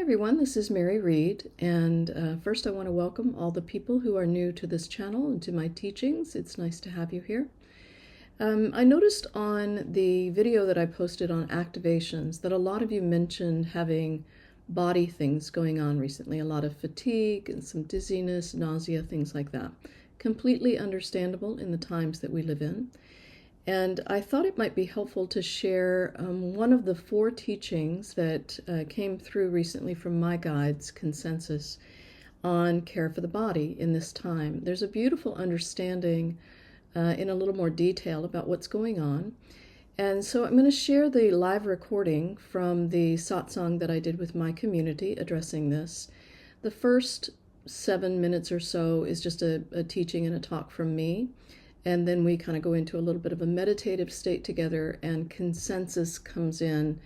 everyone, this is Mary Reed, and first I want to welcome all the people who are new to this channel and to my teachings. It's nice to have you here. I noticed on the video that I posted on activations that a lot of you mentioned having body things going on recently, a lot of fatigue and some dizziness, nausea, things like that. Completely understandable in the times that we live in. And I thought it might be helpful to share one of the 4 teachings that came through recently from my guides, Consensus, on care for the body in this time. There's a beautiful understanding in a little more detail about what's going on. And so I'm going to share the live recording from the satsang that I did with my community addressing this. The first 7 minutes or so is just a teaching and a talk from me. And then we kind of go into a little bit of a meditative state together, and Consensus comes in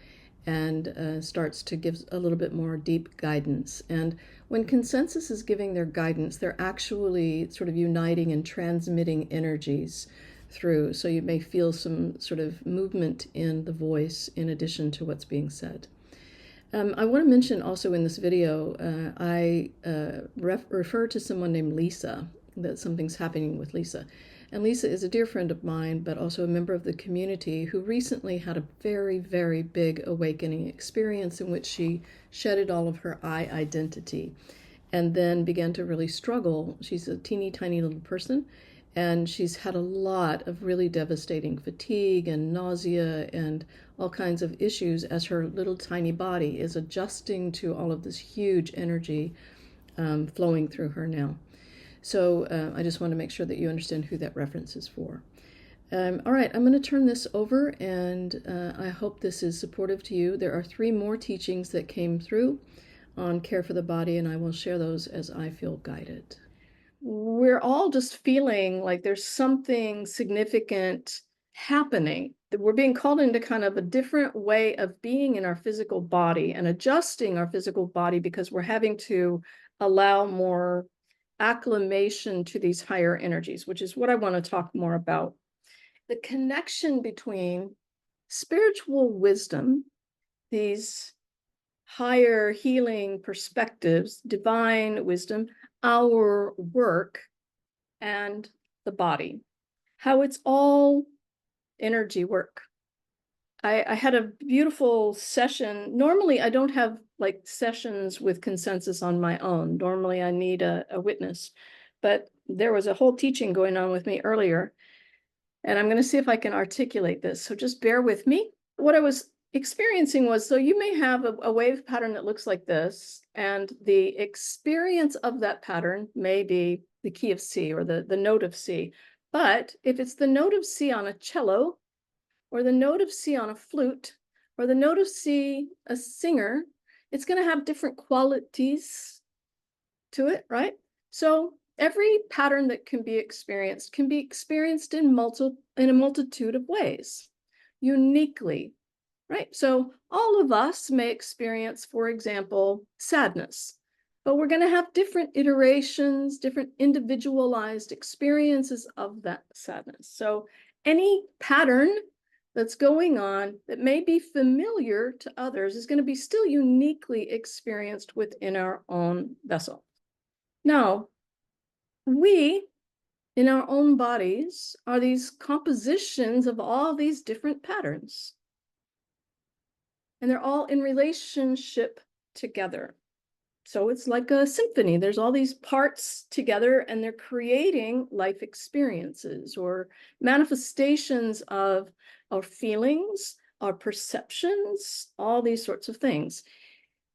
and starts to give a little bit more deep guidance. And when Consensus is giving their guidance, they're actually sort of uniting and transmitting energies through. So you may feel some sort of movement in the voice in addition to what's being said. I want to mention also in this video, I refer to someone named Lisa, that something's happening with Lisa. And Lisa is a dear friend of mine, but also a member of the community who recently had a very, very big awakening experience in which she shedded all of her I identity and then began to really struggle. She's a teeny tiny little person, and she's had a lot of really devastating fatigue and nausea and all kinds of issues as her little tiny body is adjusting to all of this huge energy flowing through her now. So I just want to make sure that you understand who that reference is for. All right, I'm going to turn this over, and I hope this is supportive to you. There are 3 more teachings that came through on care for the body, and I will share those as I feel guided. We're all just feeling like there's something significant happening, that we're being called into kind of a different way of being in our physical body and adjusting our physical body because we're having to allow more acclimation to these higher energies, which is what I want to talk more about. The connection between spiritual wisdom, these higher healing perspectives, divine wisdom, our work, and the body, how it's all energy work. I had a beautiful session. Normally, I don't have like sessions with Consensus on my own. Normally, I need a witness. But there was a whole teaching going on with me earlier, and I'm going to see if I can articulate this. So just bear with me. What I was experiencing was, so you may have a wave pattern that looks like this, and the experience of that pattern may be the key of C or the note of C. But if it's the note of C on a cello, or the note of C on a flute, or the note of C, a singer, it's going to have different qualities to it, right? So every pattern that can be experienced in a multitude of ways, uniquely, right? So all of us may experience, for example, sadness, but we're going to have different iterations, different individualized experiences of that sadness. So any pattern that's going on that may be familiar to others is going to be still uniquely experienced within our own vessel. Now, we, in our own bodies, are these compositions of all these different patterns. And they're all in relationship together. So it's like a symphony. There's all these parts together, and they're creating life experiences or manifestations of our feelings, our perceptions, all these sorts of things.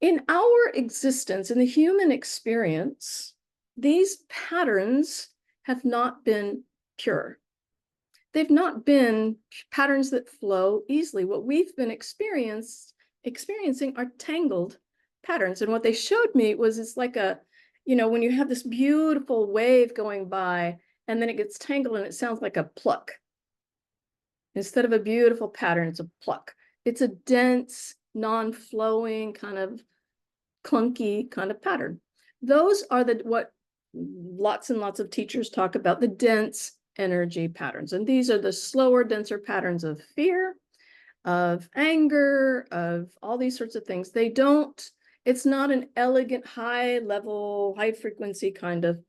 In our existence, in the human experience, these patterns have not been pure. They've not been patterns that flow easily. What we've been experiencing are tangled patterns. And what they showed me was it's like when you have this beautiful wave going by and then it gets tangled and it sounds like a pluck. Instead of a beautiful pattern, it's a pluck. It's a dense, non-flowing, kind of clunky kind of pattern. Those are what lots and lots of teachers talk about, the dense energy patterns. And these are the slower, denser patterns of fear, of anger, of all these sorts of things. They don't It's not an elegant, high level, high frequency kind of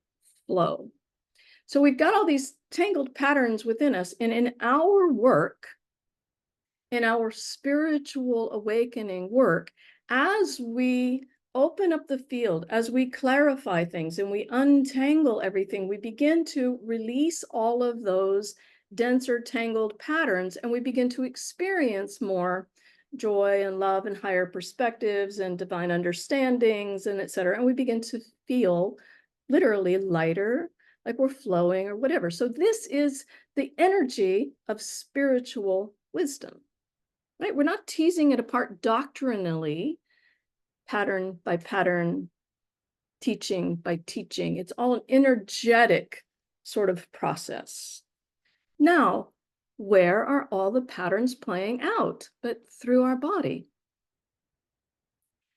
flow. So we've got all these tangled patterns within us. And in our work, in our spiritual awakening work, as we open up the field, as we clarify things and we untangle everything, we begin to release all of those denser tangled patterns, and we begin to experience more joy and love and higher perspectives and divine understandings and etc. And we begin to feel literally lighter, like we're flowing or whatever. So this is the energy of spiritual wisdom. Right? We're not teasing it apart doctrinally, pattern by pattern, teaching by teaching. It's all an energetic sort of process. Now, where are all the patterns playing out? But through our body.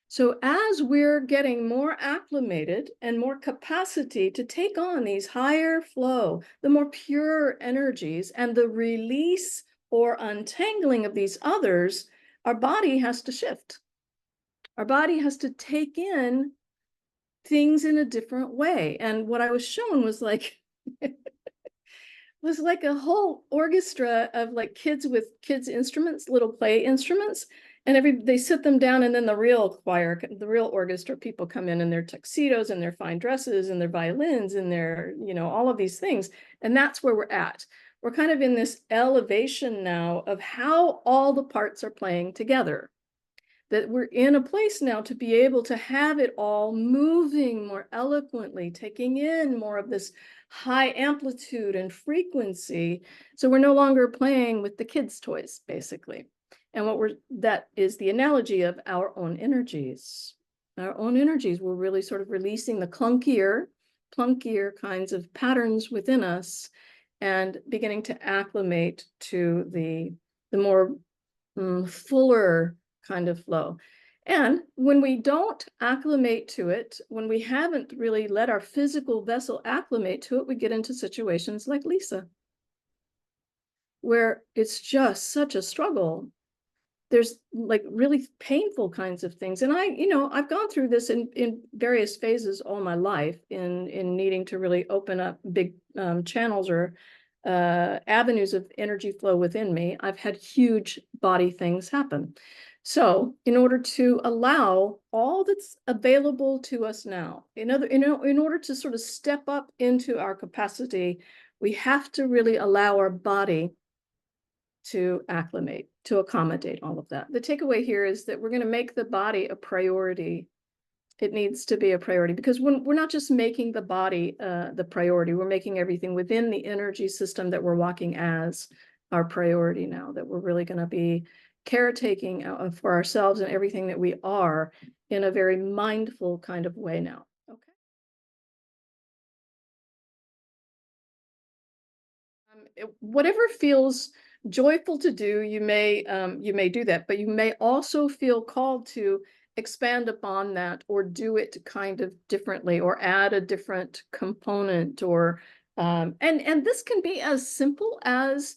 So as we're getting more acclimated and more capacity to take on these higher flow, the more pure energies, and the release or untangling of these others, our body has to shift. Our body has to take in things in a different way. And what I was shown was like was like a whole orchestra of like kids with kids instruments, little play instruments, and they sit them down, and then the real choir, the real orchestra people come in their tuxedos and their fine dresses and their violins and their, all of these things. And that's where we're at. We're kind of in this elevation now of how all the parts are playing together, that we're in a place now to be able to have it all moving more eloquently, taking in more of this high amplitude and frequency. So we're no longer playing with the kids' toys, basically. And that is the analogy of our own energies. Our own energies, we're really sort of releasing the clunkier kinds of patterns within us and beginning to acclimate to the more fuller kind of flow. And when we don't acclimate to it, when we haven't really let our physical vessel acclimate to it, we get into situations like Lisa, where it's just such a struggle. There's like really painful kinds of things. And I've gone through this in various phases all my life in needing to really open up big channels or avenues of energy flow within me. I've had huge body things happen. So in order to allow all that's available to us now, in order to sort of step up into our capacity, we have to really allow our body to acclimate, to accommodate all of that. The takeaway here is that we're going to make the body a priority. It needs to be a priority, because when we're not just making the body the priority, we're making everything within the energy system that we're walking as our priority now, that we're really going to be caretaking for ourselves and everything that we are in a very mindful kind of way now. Okay. Whatever feels joyful to do, you may do that, but you may also feel called to expand upon that, or do it kind of differently, or add a different component, or and this can be as simple as,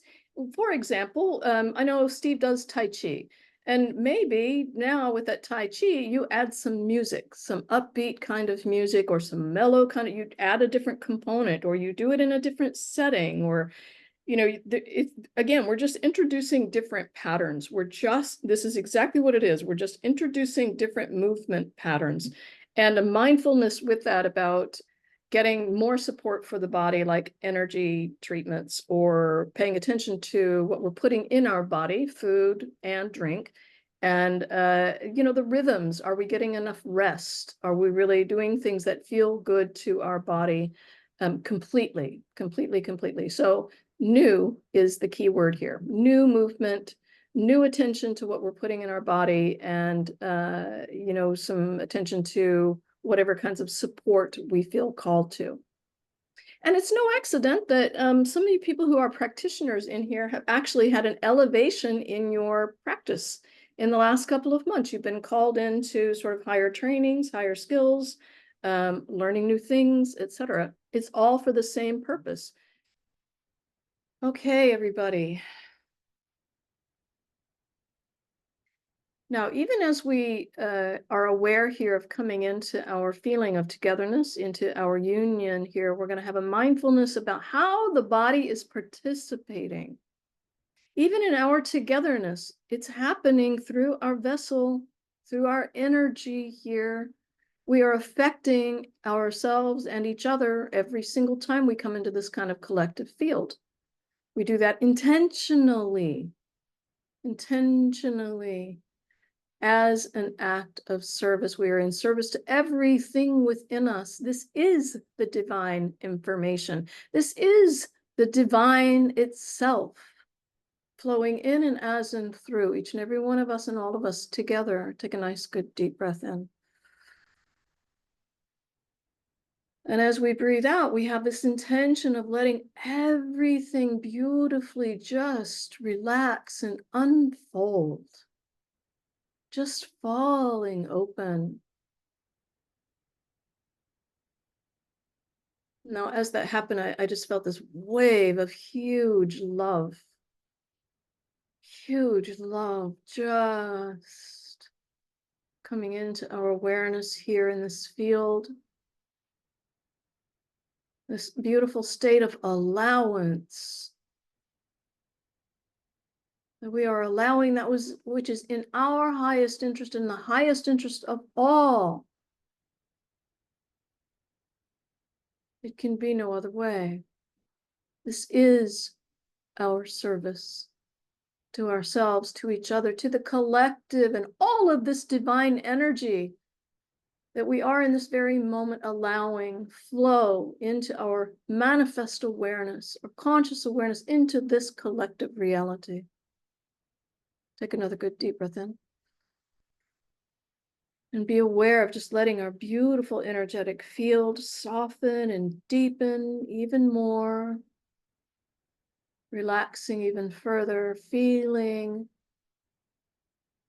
for example, I know Steve does Tai Chi, and maybe now with that Tai Chi, you add some music, some upbeat kind of music, or some mellow kind of, you add a different component, or you do it in a different setting, or again, we're just introducing different patterns. This is exactly what it is. We're just introducing different movement patterns, and a mindfulness with that about getting more support for the body, like energy treatments, or paying attention to what we're putting in our body, food and drink. And, the rhythms, are we getting enough rest? Are we really doing things that feel good to our body? Completely. So new is the key word here. New movement, new attention to what we're putting in our body, and some attention to whatever kinds of support we feel called to. And it's no accident that some of you people who are practitioners in here have actually had an elevation in your practice in the last couple of months. You've been called into sort of higher trainings, higher skills, learning new things, etc. It's all for the same purpose. Okay, everybody. Now, even as we are aware here of coming into our feeling of togetherness, into our union here, we're going to have a mindfulness about how the body is participating. Even in our togetherness, it's happening through our vessel, through our energy here. We are affecting ourselves and each other every single time we come into this kind of collective field. We do that intentionally, as an act of service. We are in service to everything within us. This is the divine information. This is the divine itself, flowing in and as and through each and every one of us and all of us together. Take a nice, good, deep breath in. And as we breathe out, we have this intention of letting everything beautifully just relax and unfold, just falling open. Now, as that happened, I just felt this wave of huge love just coming into our awareness here in this field. This beautiful state of allowance, that we are allowing which is in our highest interest, in the highest interest of all. It can be no other way. This is our service to ourselves, to each other, to the collective, and all of this divine energy that we are in this very moment allowing flow into our manifest awareness or conscious awareness, into this collective reality. Take another good deep breath in. And be aware of just letting our beautiful energetic field soften and deepen even more, relaxing even further, feeling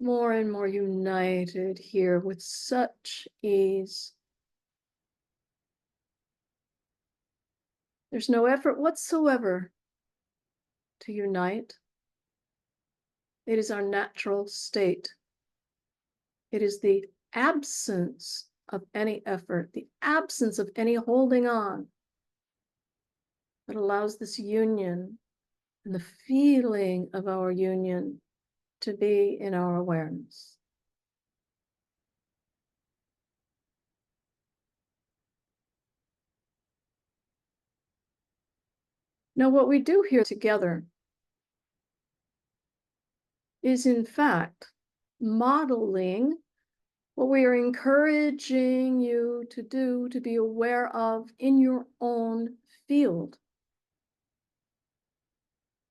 more and more united here with such ease. There's no effort whatsoever to unite. It is our natural state. It is the absence of any effort, the absence of any holding on, that allows this union and the feeling of our union to be in our awareness. Now, what we do here together is, in fact, modeling what we are encouraging you to do, to be aware of in your own field.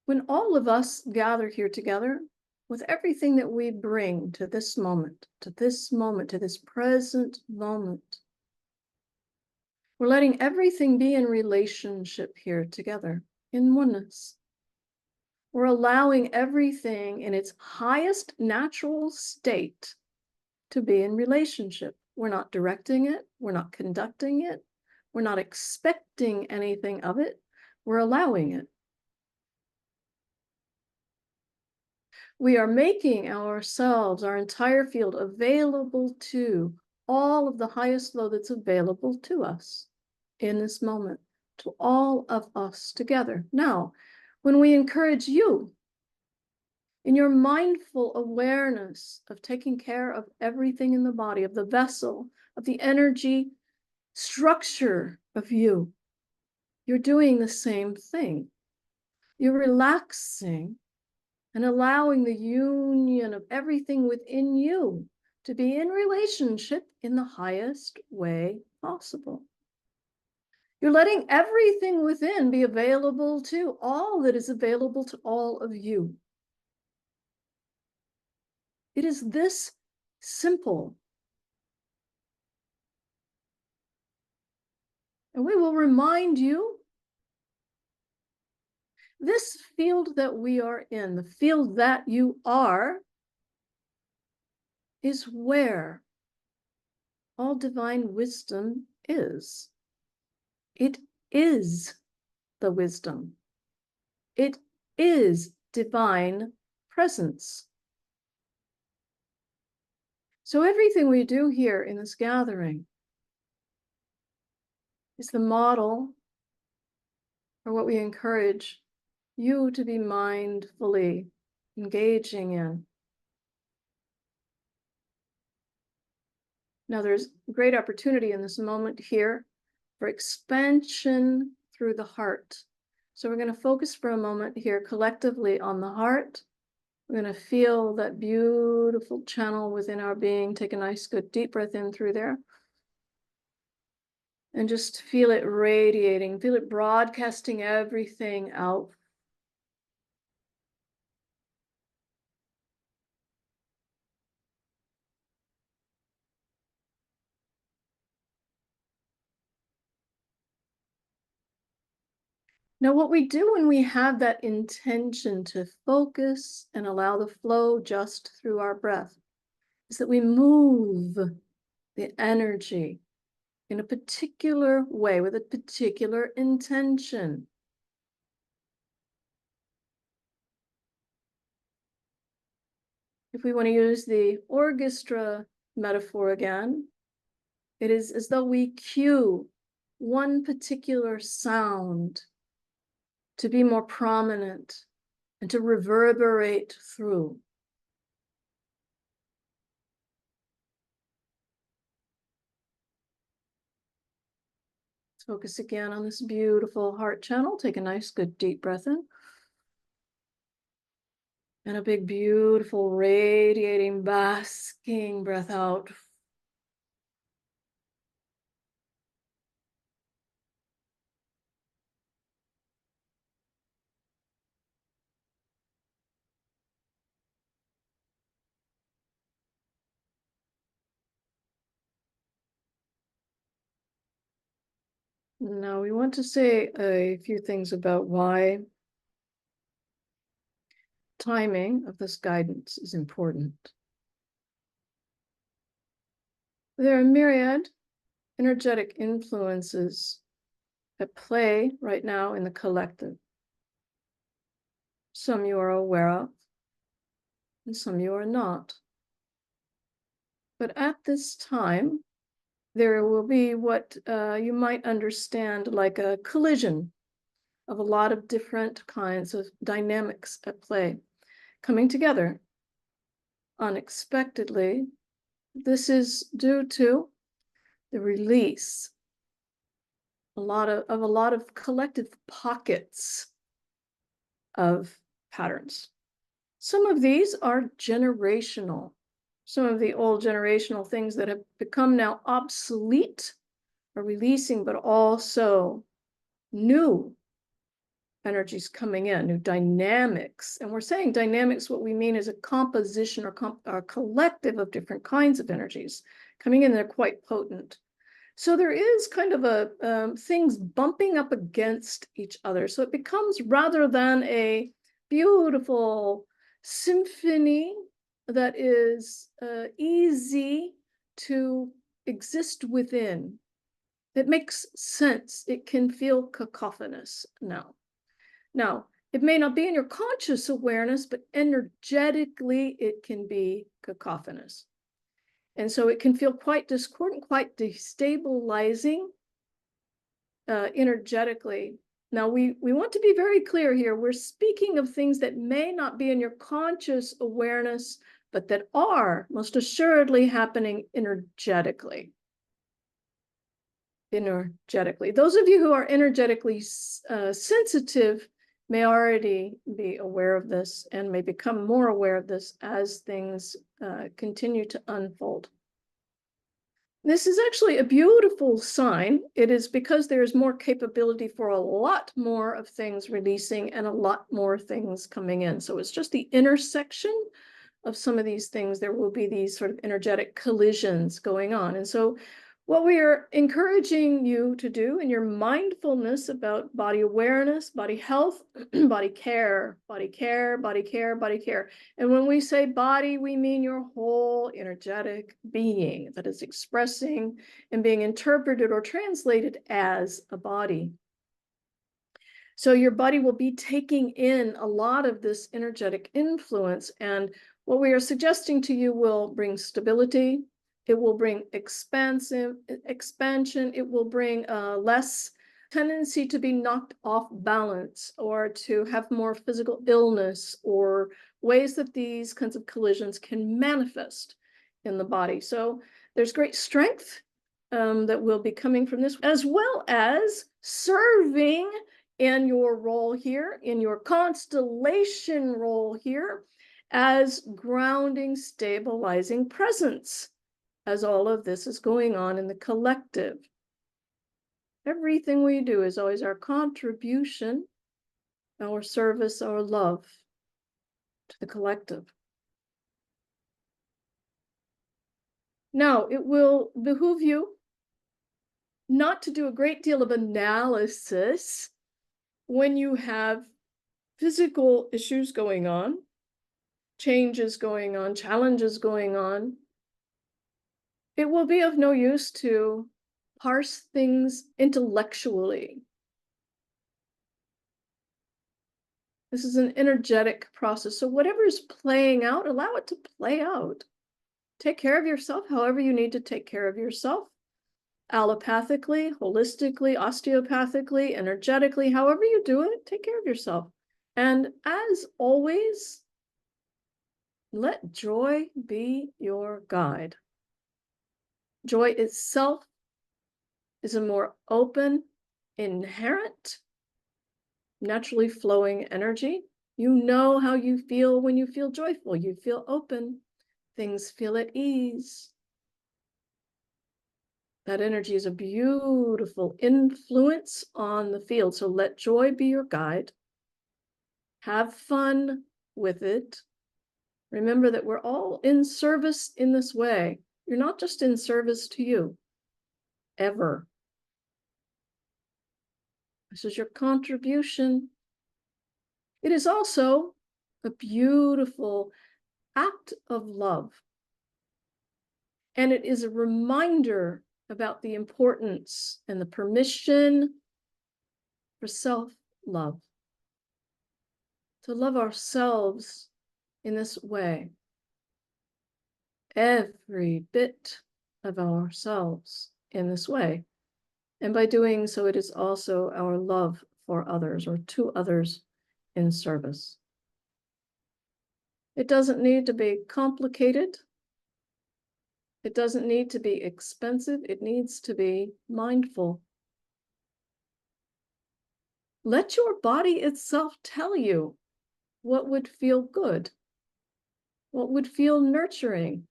When all of us gather here together with everything that we bring to this moment, to this present moment, we're letting everything be in relationship here together, in oneness. We're allowing everything in its highest natural state to be in relationship. We're not directing it. We're not conducting it. We're not expecting anything of it. We're allowing it. We are making ourselves, our entire field, available to all of the highest flow that's available to us in this moment, to all of us together. Now, when we encourage you in your mindful awareness of taking care of everything in the body, of the vessel, of the energy structure of you, you're doing the same thing. You're relaxing and allowing the union of everything within you to be in relationship in the highest way possible. You're letting everything within be available to all that is available to all of you. It is this simple. And we will remind you, this field that we are in, the field that you are, is where all divine wisdom is. It is the wisdom. It is divine presence. So everything we do here in this gathering is the model for what we encourage you to be mindfully engaging in. Now, there's great opportunity in this moment here for expansion through the heart. So we're going to focus for a moment here collectively on the heart. We're going to feel that beautiful channel within our being. Take a nice, good, deep breath in through there. And just feel it radiating, feel it broadcasting everything out. Now, what we do when we have that intention to focus and allow the flow just through our breath is that we move the energy in a particular way with a particular intention. If we want to use the orchestra metaphor again, it is as though we cue one particular sound to be more prominent and to reverberate through. Let's focus again on this beautiful heart channel. Take a nice, good, deep breath in. And a big, beautiful, radiating, basking breath out. Now we want to say a few things about why timing of this guidance is important. There are myriad energetic influences at play right now in the collective. Some you are aware of, and some you are not. But at this time, there will be what you might understand like a collision of a lot of different kinds of dynamics at play coming together unexpectedly. This is due to the release a lot of collective pockets of patterns. Some of these are generational. Some of the old generational things that have become now obsolete are releasing, but also new energies coming in, new dynamics. And we're saying dynamics, what we mean is a composition or a collective of different kinds of energies coming in. They're quite potent. So there is kind of a things bumping up against each other. So it becomes, rather than a beautiful symphony that is easy to exist within, it makes sense. It can feel cacophonous now. Now, it may not be in your conscious awareness, but energetically it can be cacophonous. And so it can feel quite discordant, quite destabilizing energetically. Now, we want to be very clear here. We're speaking of things that may not be in your conscious awareness, but that are most assuredly happening energetically. Those of you who are energetically sensitive may already be aware of this and may become more aware of this as things continue to unfold. This is actually a beautiful sign. It is because there's more capability for a lot more of things releasing and a lot more things coming in. So it's just the intersection of some of these things. There will be these sort of energetic collisions going on. And so what we are encouraging you to do in your mindfulness about body awareness, body health, body care, body care, body care, body care. And when we say body, we mean your whole energetic being that is expressing and being interpreted or translated as a body. So your body will be taking in a lot of this energetic influence. And What we are suggesting to you will bring stability. It will bring expansion. It will bring less tendency to be knocked off balance or to have more physical illness or ways that these kinds of collisions can manifest in the body. So there's great strength that will be coming from this, as well as serving in your role here, in your constellation role here, as grounding, stabilizing presence, as all of this is going on in the collective. Everything we do is always our contribution, our service, our love to the collective. Now, it will behoove you not to do a great deal of analysis when you have physical issues going on, changes going on, challenges going on. It will be of no use to parse things intellectually. This is an energetic process. So whatever is playing out, allow it to play out. Take care of yourself however you need to take care of yourself. Allopathically, holistically, osteopathically, energetically, however you do it, take care of yourself. And as always, let joy be your guide. Joy itself is a more open, inherent, naturally flowing energy. You know how you feel when you feel joyful. You feel open. Things feel at ease. That energy is a beautiful influence on the field. So let joy be your guide. Have fun with it. Remember that we're all in service in this way. You're not just in service to you, ever. This is your contribution. It is also a beautiful act of love. And it is a reminder about the importance and the permission for self-love. To love ourselves in this way. Every bit of ourselves in this way. And by doing so, it is also our love for others or to others in service. It doesn't need to be complicated. It doesn't need to be expensive. It needs to be mindful. Let your body itself tell you what would feel good, what would feel nurturing,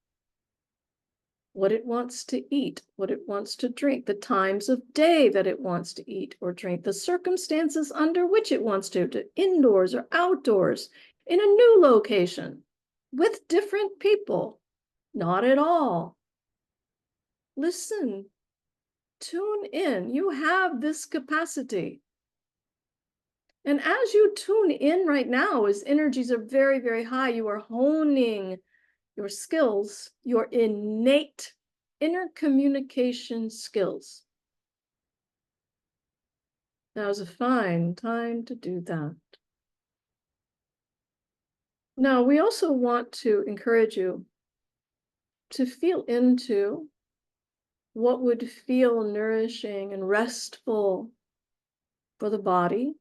what it wants to eat, what it wants to drink, the times of day that it wants to eat or drink, the circumstances under which it wants to indoors or outdoors, in a new location, with different people, not at all. Listen, tune in. You have this capacity. And as you tune in right now, as energies are very, very high, you are honing your skills, your innate inner communication skills. Now is a fine time to do that. Now, we also want to encourage you to feel into what would feel nourishing and restful for the body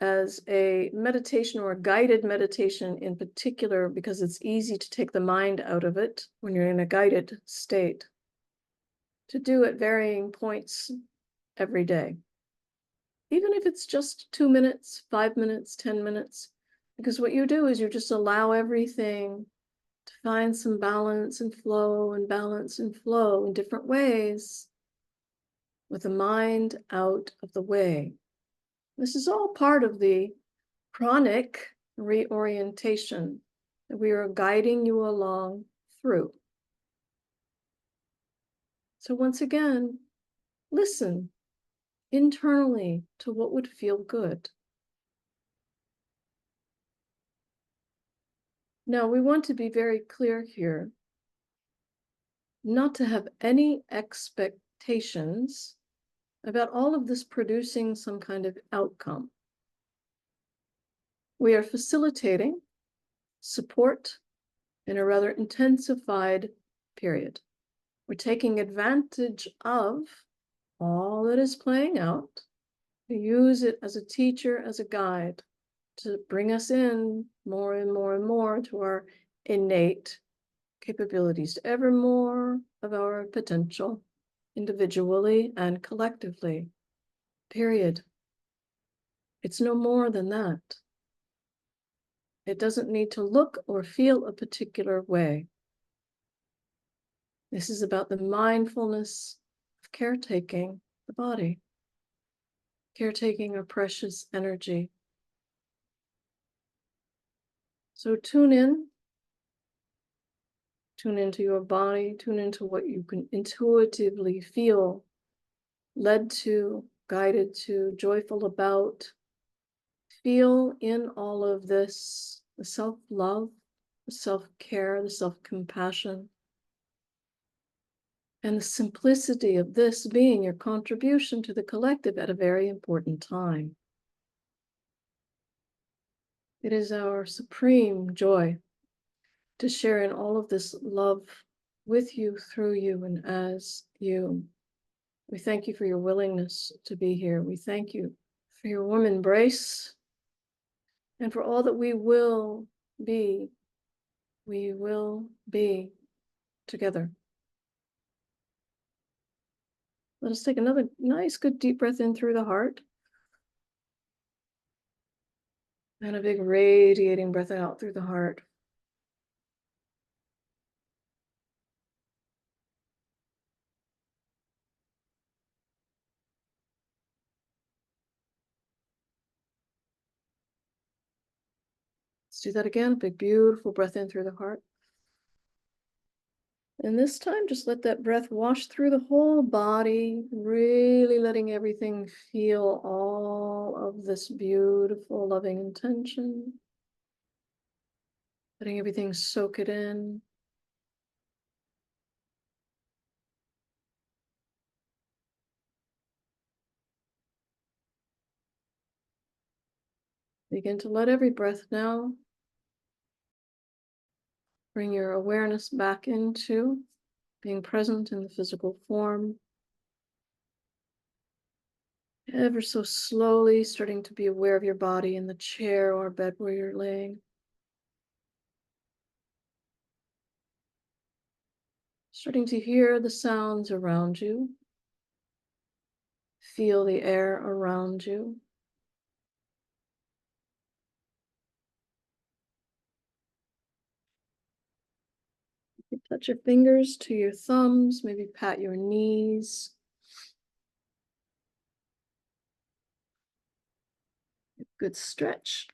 as a meditation or a guided meditation in particular, because it's easy to take the mind out of it when you're in a guided state, to do at varying points every day. Even if it's just 2 minutes, 5 minutes, 10 minutes, because what you do is you just allow everything to find some balance and flow and balance and flow in different ways with the mind out of the way. This is all part of the chronic reorientation that we are guiding you along through. So once again, listen internally to what would feel good. Now, we want to be very clear here, not to have any expectations about all of this producing some kind of outcome. We are facilitating support in a rather intensified period. We're taking advantage of all that is playing out, to use it as a teacher, as a guide, to bring us in more and more and more to our innate capabilities, to ever more of our potential, individually and collectively. Period. It's no more than that. It doesn't need to look or feel a particular way. This is about the mindfulness of caretaking the body, caretaking our precious energy. So tune into your body, tune into what you can intuitively feel led to, guided to, joyful about. Feel in all of this the self-love, the self-care, the self-compassion, and the simplicity of this being your contribution to the collective at a very important time. It is our supreme joy to share in all of this love with you, through you, and as you. We thank you for your willingness to be here. We thank you for your warm embrace and for all that we will be. We will be together. Let us take another nice, good deep breath in through the heart. And a big radiating breath out through the heart. Let's do that again. Big, beautiful breath in through the heart. And this time, just let that breath wash through the whole body, really letting everything feel all of this beautiful, loving intention. Letting everything soak it in. Begin to let every breath now bring your awareness back into being present in the physical form. Ever so slowly starting to be aware of your body in the chair or bed where you're laying. Starting to hear the sounds around you. Feel the air around you. You touch your fingers to your thumbs, maybe pat your knees. Good stretch.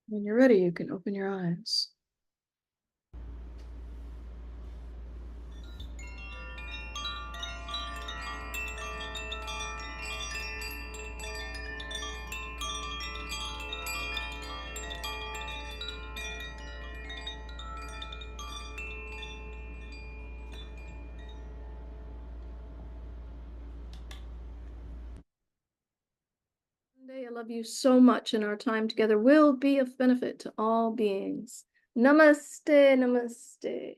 When you're ready, you can open your eyes. I love you so much, and our time together will be of benefit to all beings. Namaste, namaste.